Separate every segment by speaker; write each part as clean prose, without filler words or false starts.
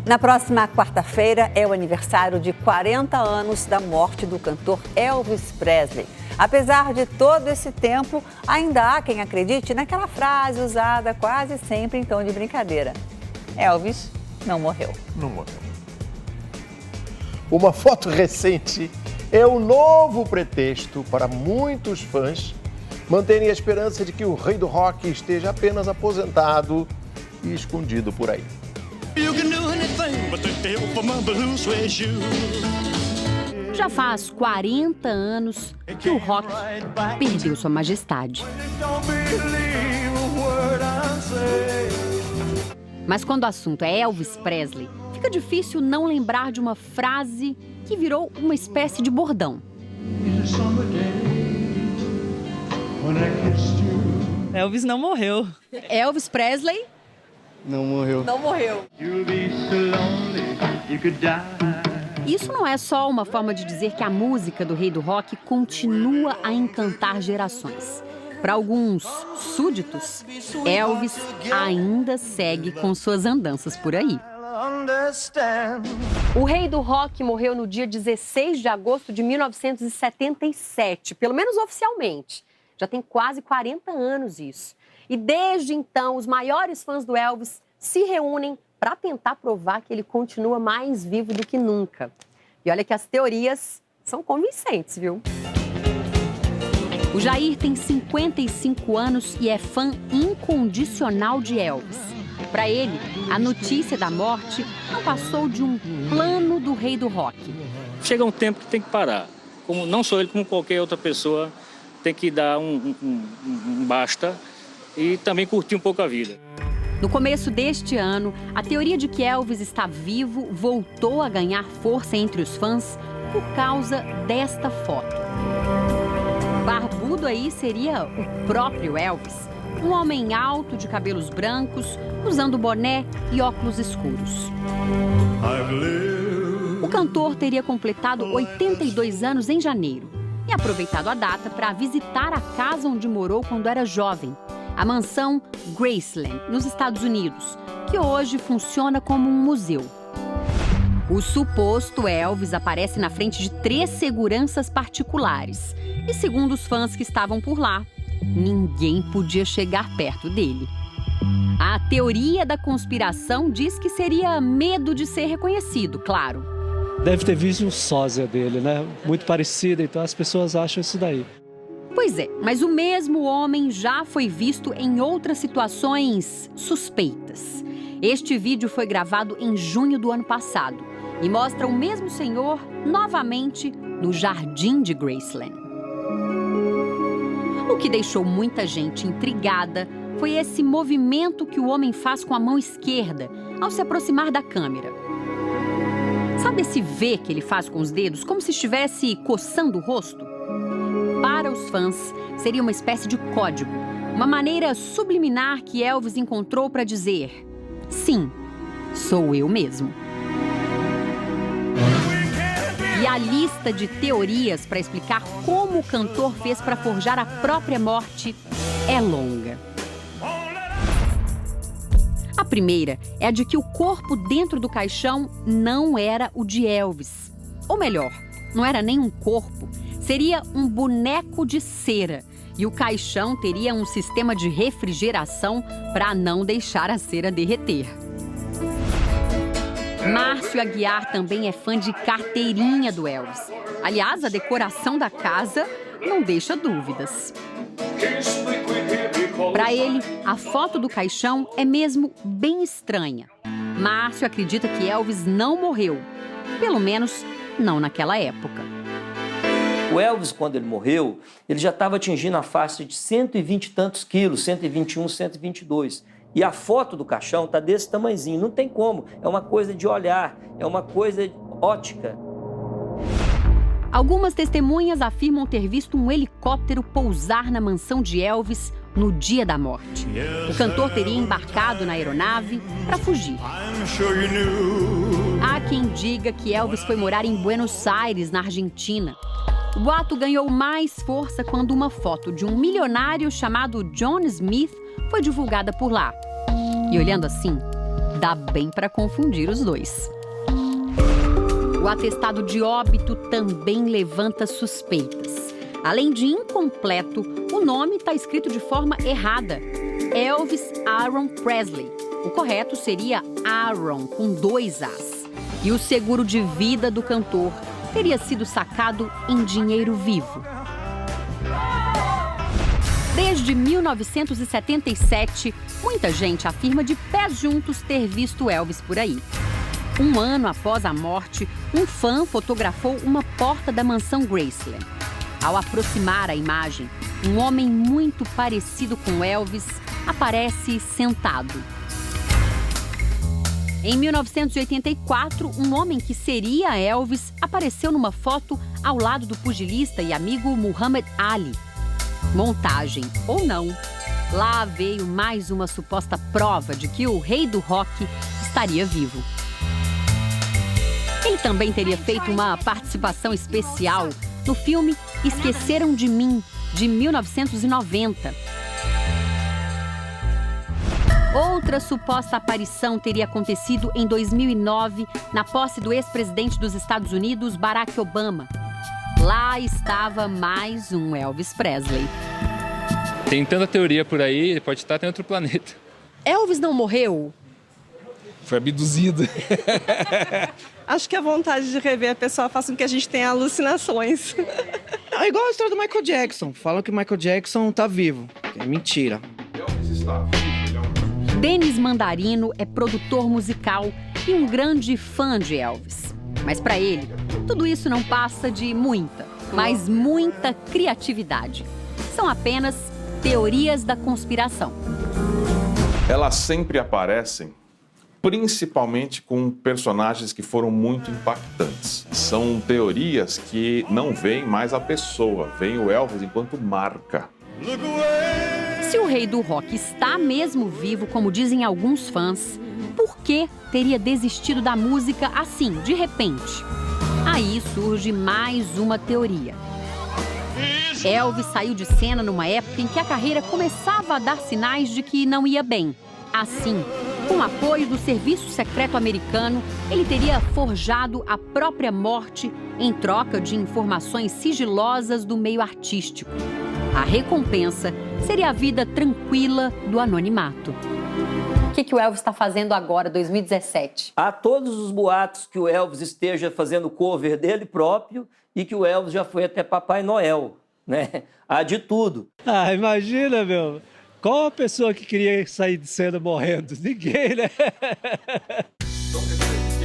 Speaker 1: Na próxima quarta-feira é o aniversário de 40 anos da morte do cantor Elvis Presley. Apesar de todo esse tempo, ainda há quem acredite naquela frase usada quase sempre em tom de brincadeira: Elvis não morreu.
Speaker 2: Não morreu. Uma foto recente é o novo pretexto para muitos fãs manterem a esperança de que o rei do rock esteja apenas aposentado e escondido por aí.
Speaker 3: Já faz 40 anos que o rock perdeu sua majestade. Mas quando o assunto é Elvis Presley, fica difícil não lembrar de uma frase que virou uma espécie de bordão.
Speaker 4: Elvis não morreu.
Speaker 3: Elvis Presley
Speaker 5: não morreu.
Speaker 3: Não morreu. Isso não é só uma forma de dizer que a música do rei do rock continua a encantar gerações. Para alguns súditos, Elvis ainda segue com suas andanças por aí. O rei do rock morreu no dia 16 de agosto de 1977, pelo menos oficialmente. Já tem quase 40 anos isso. E desde então, os maiores fãs do Elvis se reúnem para tentar provar que ele continua mais vivo do que nunca. E olha que as teorias são convincentes, viu? O Jair tem 55 anos e é fã incondicional de Elvis. Para ele, a notícia da morte não passou de um plano do rei do rock.
Speaker 6: Chega um tempo que tem que parar. Como, não só ele, como qualquer outra pessoa, tem que dar um basta e também curtir um pouco a vida.
Speaker 3: No começo deste ano, a teoria de que Elvis está vivo voltou a ganhar força entre os fãs por causa desta foto. Barbudo aí seria o próprio Elvis, um homem alto de cabelos brancos, usando boné e óculos escuros. O cantor teria completado 82 anos em janeiro e aproveitado a data para visitar a casa onde morou quando era jovem, a mansão Graceland, nos Estados Unidos, que hoje funciona como um museu. O suposto Elvis aparece na frente de 3 seguranças particulares. E segundo os fãs que estavam por lá, ninguém podia chegar perto dele. A teoria da conspiração diz que seria medo de ser reconhecido, claro.
Speaker 7: Deve ter visto o sósia dele, né? Muito parecido, então as pessoas acham isso daí.
Speaker 3: Pois é, mas o mesmo homem já foi visto em outras situações suspeitas. Este vídeo foi gravado em junho do ano passado e mostra o mesmo senhor novamente no jardim de Graceland. O que deixou muita gente intrigada foi esse movimento que o homem faz com a mão esquerda ao se aproximar da câmera. Sabe esse V que ele faz com os dedos, como se estivesse coçando o rosto? Para os fãs, seria uma espécie de código, uma maneira subliminar que Elvis encontrou para dizer: sim, sou eu mesmo. E a lista de teorias para explicar como o cantor fez para forjar a própria morte é longa. A primeira é a de que o corpo dentro do caixão não era o de Elvis. Ou melhor, não era nem um corpo, seria um boneco de cera. E o caixão teria um sistema de refrigeração para não deixar a cera derreter. Márcio Aguiar também é fã de carteirinha do Elvis. Aliás, a decoração da casa não deixa dúvidas. Para ele, a foto do caixão é mesmo bem estranha. Márcio acredita que Elvis não morreu, pelo menos não naquela época.
Speaker 8: O Elvis, quando ele morreu, ele já estava atingindo a faixa de 120 e tantos quilos, 121, 122. E a foto do caixão está desse tamanhozinho, não tem como. É uma coisa de olhar, é uma coisa ótica.
Speaker 3: Algumas testemunhas afirmam ter visto um helicóptero pousar na mansão de Elvis no dia da morte. O cantor teria embarcado na aeronave para fugir. Há quem diga que Elvis foi morar em Buenos Aires, na Argentina. O boato ganhou mais força quando uma foto de um milionário chamado John Smith foi divulgada por lá. E olhando assim, Dá bem para confundir os dois. O atestado de óbito também levanta suspeitas. Além de incompleto, o nome está escrito de forma errada. Elvis Aaron Presley. O correto seria Aaron, com 2 As. E o seguro de vida do cantor teria sido sacado em dinheiro vivo. Desde 1977, muita gente afirma de pés juntos ter visto Elvis por aí. Um ano após a morte, um fã fotografou uma porta da mansão Graceland. Ao aproximar a imagem, um homem muito parecido com Elvis aparece sentado. Em 1984, um homem que seria Elvis apareceu numa foto ao lado do pugilista e amigo Muhammad Ali. Montagem ou não, lá veio mais uma suposta prova de que o rei do rock estaria vivo. Ele também teria feito uma participação especial no filme Esqueceram de Mim, de 1990. Outra suposta aparição teria acontecido em 2009, na posse do ex-presidente dos Estados Unidos, Barack Obama. Lá estava mais um Elvis Presley.
Speaker 5: Tem tanta teoria por aí, ele pode estar em outro planeta.
Speaker 3: Elvis não morreu?
Speaker 5: Foi abduzido.
Speaker 9: Acho que a vontade de rever a pessoa faz com que a gente tenha alucinações.
Speaker 10: É igual a história do Michael Jackson. Falam que o Michael Jackson tá vivo. É mentira.
Speaker 3: Denis Mandarino é produtor musical e um grande fã de Elvis. Mas para ele, tudo isso não passa de muita, mas muita criatividade. São apenas teorias da conspiração.
Speaker 11: Elas sempre aparecem, principalmente com personagens que foram muito impactantes. São teorias que não veem mais a pessoa, veem o Elvis enquanto marca.
Speaker 3: Se o rei do rock está mesmo vivo, como dizem alguns fãs, por que teria desistido da música assim, de repente? Aí surge mais uma teoria. Elvis saiu de cena numa época em que a carreira começava a dar sinais de que não ia bem. Assim, com o apoio do Serviço Secreto Americano, ele teria forjado a própria morte em troca de informações sigilosas do meio artístico. A recompensa seria a vida tranquila do anonimato. O que o Elvis está fazendo agora, 2017?
Speaker 8: Há todos os boatos que o Elvis esteja fazendo cover dele próprio e que o Elvis já foi até Papai Noel, né? Há de tudo.
Speaker 7: Ah, imagina, meu. Qual a pessoa que queria sair de cena morrendo? Ninguém, né?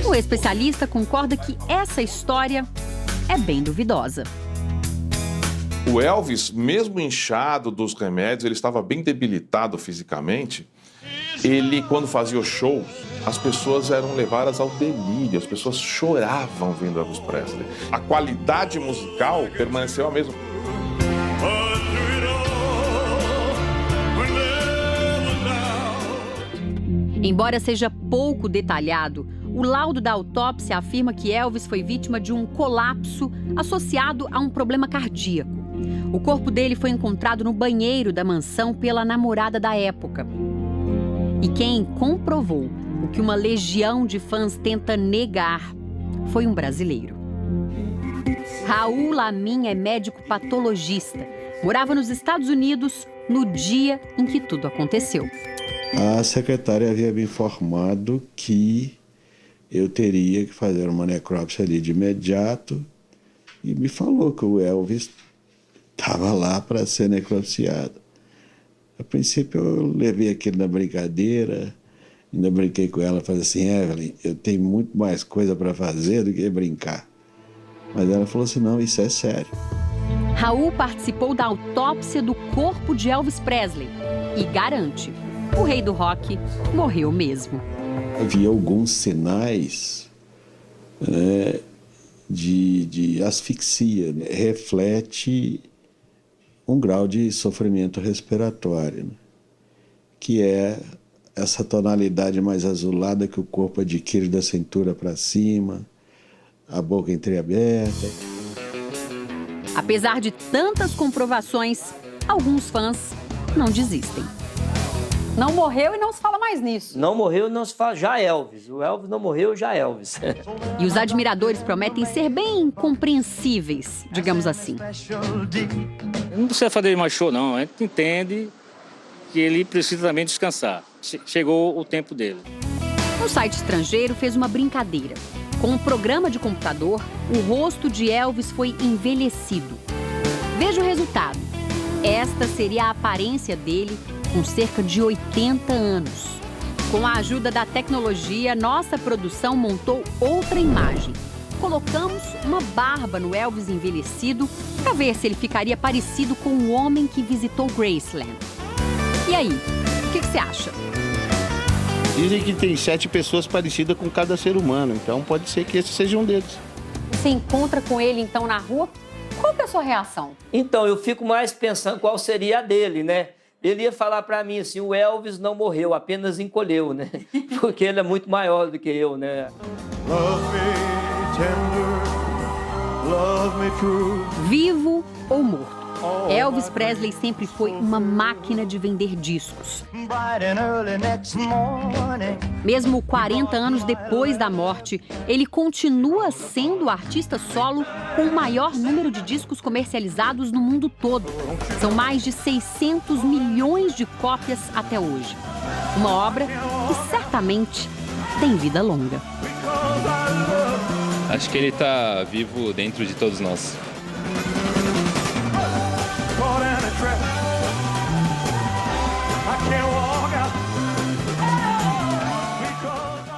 Speaker 3: O especialista concorda que essa história é bem duvidosa.
Speaker 11: O Elvis, mesmo inchado dos remédios, ele estava bem debilitado fisicamente. Ele, quando fazia os shows, as pessoas eram levadas ao delírio, as pessoas choravam vendo Elvis Presley. A qualidade musical permaneceu a mesma.
Speaker 3: Embora seja pouco detalhado, o laudo da autópsia afirma que Elvis foi vítima de um colapso associado a um problema cardíaco. O corpo dele foi encontrado no banheiro da mansão pela namorada da época. E quem comprovou o que uma legião de fãs tenta negar foi um brasileiro. Raul Lamin é médico patologista. Morava nos Estados Unidos no dia em que tudo aconteceu.
Speaker 12: A secretária havia me informado que eu teria que fazer uma necrópsia ali de imediato e me falou que o Elvis estava lá para ser necropsiado. A princípio eu levei aquilo na brincadeira, ainda brinquei com ela, falei assim, Evelyn, eu tenho muito mais coisa para fazer do que brincar. Mas ela falou assim, não, isso é sério.
Speaker 3: Raul participou da autópsia do corpo de Elvis Presley e garante, o rei do rock morreu mesmo.
Speaker 12: Havia alguns sinais, né, de asfixia, né? Reflete um grau de sofrimento respiratório, né? Que é essa tonalidade mais azulada que o corpo adquire da cintura para cima, a boca entreaberta.
Speaker 3: Apesar de tantas comprovações, alguns fãs não desistem. Não morreu e não se fala mais nisso.
Speaker 8: Não morreu, não se fala, já Elvis. O Elvis não morreu, já Elvis.
Speaker 3: E os admiradores prometem ser bem compreensíveis, digamos assim.
Speaker 6: Não precisa fazer mais show, não. A gente entende que ele precisa também descansar. Chegou o tempo dele.
Speaker 3: Um site estrangeiro fez uma brincadeira. Com um programa de computador, o rosto de Elvis foi envelhecido. Veja o resultado. Esta seria a aparência dele com cerca de 80 anos. Com a ajuda da tecnologia, nossa produção montou outra imagem. Colocamos uma barba no Elvis envelhecido para ver se ele ficaria parecido com o homem que visitou Graceland. E aí, o que você acha?
Speaker 12: Dizem que tem 7 pessoas parecidas com cada ser humano, então pode ser que esse seja um deles.
Speaker 3: Você encontra com ele, então, na rua? Qual que é a sua reação?
Speaker 8: Então, eu fico mais pensando qual seria a dele, né? Ele ia falar pra mim assim, o Elvis não morreu, apenas encolheu, né? Porque ele é muito maior do que eu, né?
Speaker 3: Vivo ou morto, Elvis Presley sempre foi uma máquina de vender discos. Mesmo 40 anos depois da morte, ele continua sendo o artista solo com o maior número de discos comercializados no mundo todo. São mais de 600 milhões de cópias até hoje. Uma obra que certamente tem vida longa.
Speaker 5: Acho que ele está vivo dentro de todos nós.